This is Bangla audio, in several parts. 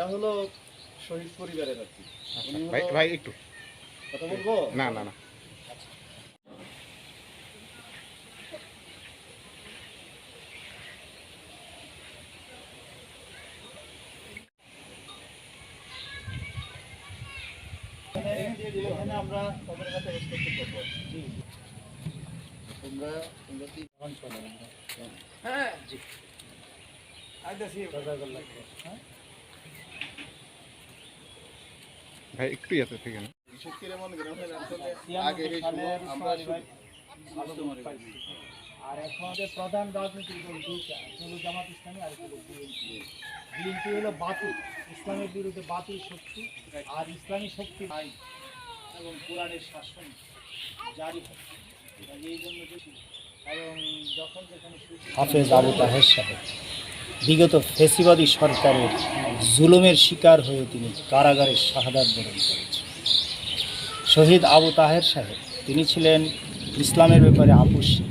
এরা হলো শহীদ পরিবারের আর কি। ভাই ভাই একটু কথা বলবো? না না না এখানে আমরা তাদের কাছে রেসপেক্ট করবো। তোমরা কি হ্যাঁ জি ভাই একটু ইয়াতে থেকে না আর এখন আমাদের প্রধান রাজনৈতিক দল দুইটা, হলো জামাত ইসলামী আর হলো বিএনপি। বিএনপি হলো বাতিল, ইসলামের বিরুদ্ধে বাতিল শক্তি, আর ইসলামী শক্তি নাই এবং কোরআনের শাসন জারি হচ্ছে। এই জন্য এবং যখন যেখানে হাফেজ আবু তাহের সাহেব বিগত ফেসিবাদী সরকারের জুলুমের শিকার হয়ে তিনি কারাগারে শাহাদাত বরণ করেছেন। শহীদ আবু তাহের সাহেব তিনি ছিলেন ইসলামের ব্যাপারে আপোষহীন।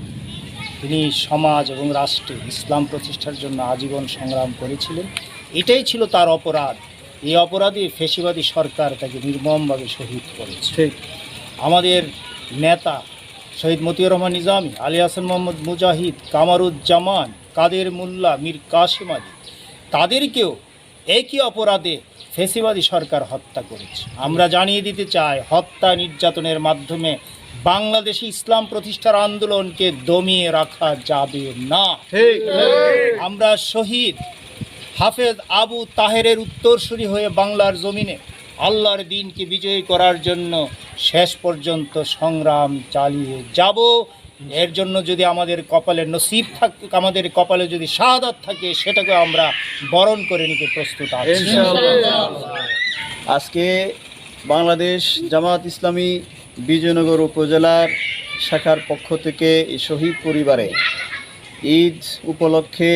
তিনি সমাজ এবং রাষ্ট্রে ইসলাম প্রতিষ্ঠার জন্য আজীবন সংগ্রাম করেছিলেন। এটাই ছিল তার অপরাধ। এই অপরাধে ফেসিবাদী সরকার তাকে নির্মমভাবে শহীদ করেছে। আমাদের নেতা শহীদ মতিউর রহমান নিজামী, আলী হাসান মোহাম্মদ মুজাহিদ, কামারুজ্জামান, কাদের মোল্লা, মীর কাসেম আলী, তাদেরকেও একই অপরাধে ফেসিবাদী সরকার হত্যা করেছে। আমরা জানিয়ে দিতে চাই, হত্যা নির্যাতনের মাধ্যমে বাংলাদেশে ইসলাম প্রতিষ্ঠার আন্দোলনকে দমিয়ে রাখা যাবে না। আমরা শহীদ হাফেজ আবু তাহেরের উত্তরসূরি হয়ে বাংলার জমিনে আল্লাহর দ্বীনকে বিজয়ী করার জন্য শেষ পর্যন্ত সংগ্রাম চালিয়ে যাব। এর জন্য যদি আমাদের কপালে নসিব থাকে, আমাদের কপালে যদি শাহাদাত থাকে, সেটাকে আমরা বরণ করে নিতে প্রস্তুত আছি। আজকে বাংলাদেশ জামাত ইসলামী বিজয়নগর উপজেলার শাখার পক্ষ থেকে এই শহীদ পরিবারে ঈদ উপলক্ষে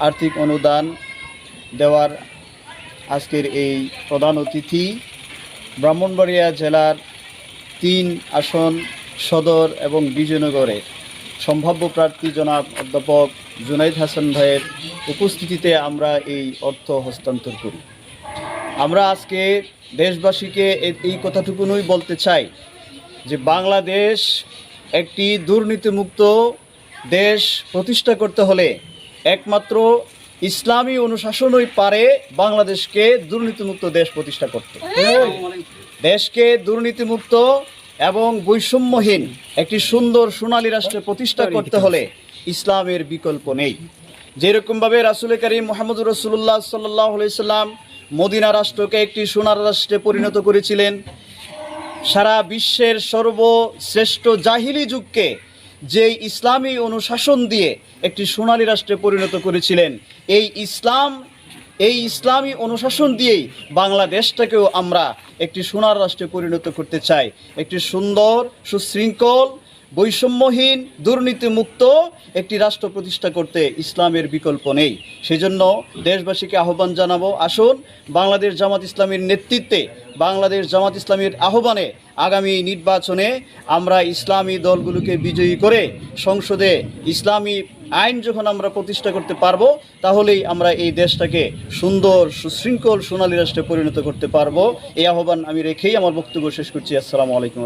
আর্থিক অনুদান দেওয়ার আজকের এই প্রধান অতিথি ব্রাহ্মণবাড়িয়া জেলার 3 আসন সদর এবং বিজয়নগরে সম্ভাব্য প্রার্থী জনাব অধ্যাপক জুনাইদ হাসান ভাইয়ের উপস্থিতিতে আমরা এই অর্থ হস্তান্তর করি। আমরা আজকে দেশবাসীকে এই কথাটুকুনই বলতে চাই যে বাংলাদেশ একটি দুর্নীতিমুক্ত দেশ প্রতিষ্ঠা করতে হলে একমাত্র ইসলামী অনুশাসনই পারে বাংলাদেশকে দুর্নীতিমুক্ত দেশ প্রতিষ্ঠা করতে। দেশকে দুর্নীতিমুক্ত এবং বৈষম্যহীন একটি সুন্দর সোনালী রাষ্ট্রে প্রতিষ্ঠা করতে হলে ইসলামের বিকল্প নেই। যেরকমভাবে রাসূল করিম মুহাম্মদুর রাসূলুল্লাহ সাল্লাল্লাহু আলাইহি সাল্লাম মদিনা রাষ্ট্রকে একটি সোনার রাষ্ট্রে পরিণত করেছিলেন, সারা বিশ্বের সর্বশ্রেষ্ঠ জাহিলি যুগকে যেই ইসলামী অনুশাসন দিয়ে একটি সোনালী রাষ্ট্রে পরিণত করেছিলেন, এই ইসলামী অনুশাসন দিয়েই বাংলাদেশটাকেও আমরা একটি সোনার রাষ্ট্রে পরিণত করতে চাই। একটি সুন্দর, সুশৃঙ্খল, বৈষম্যহীন, দুর্নীতিমুক্ত একটি রাষ্ট্র প্রতিষ্ঠা করতে ইসলামের বিকল্প নেই। সেজন্য দেশবাসীকে আহ্বান জানাবো, আসুন বাংলাদেশ জামাত ইসলামীর নেতৃত্বে, বাংলাদেশ জামাত ইসলামীর আহ্বানে আগামী নির্বাচনে আমরা ইসলামী দলগুলোকে বিজয়ী করে সংসদে ইসলামী আইন যখন আমরা প্রতিষ্ঠা করতে পারবো, তাহলেই আমরা এই দেশটাকে সুন্দর, সুশৃঙ্খল, সোনালী রাষ্ট্রে পরিণত করতে পারবো। এই আহ্বান আমি রেখেই আমার বক্তব্য শেষ করছি। আসসালামু আলাইকুম।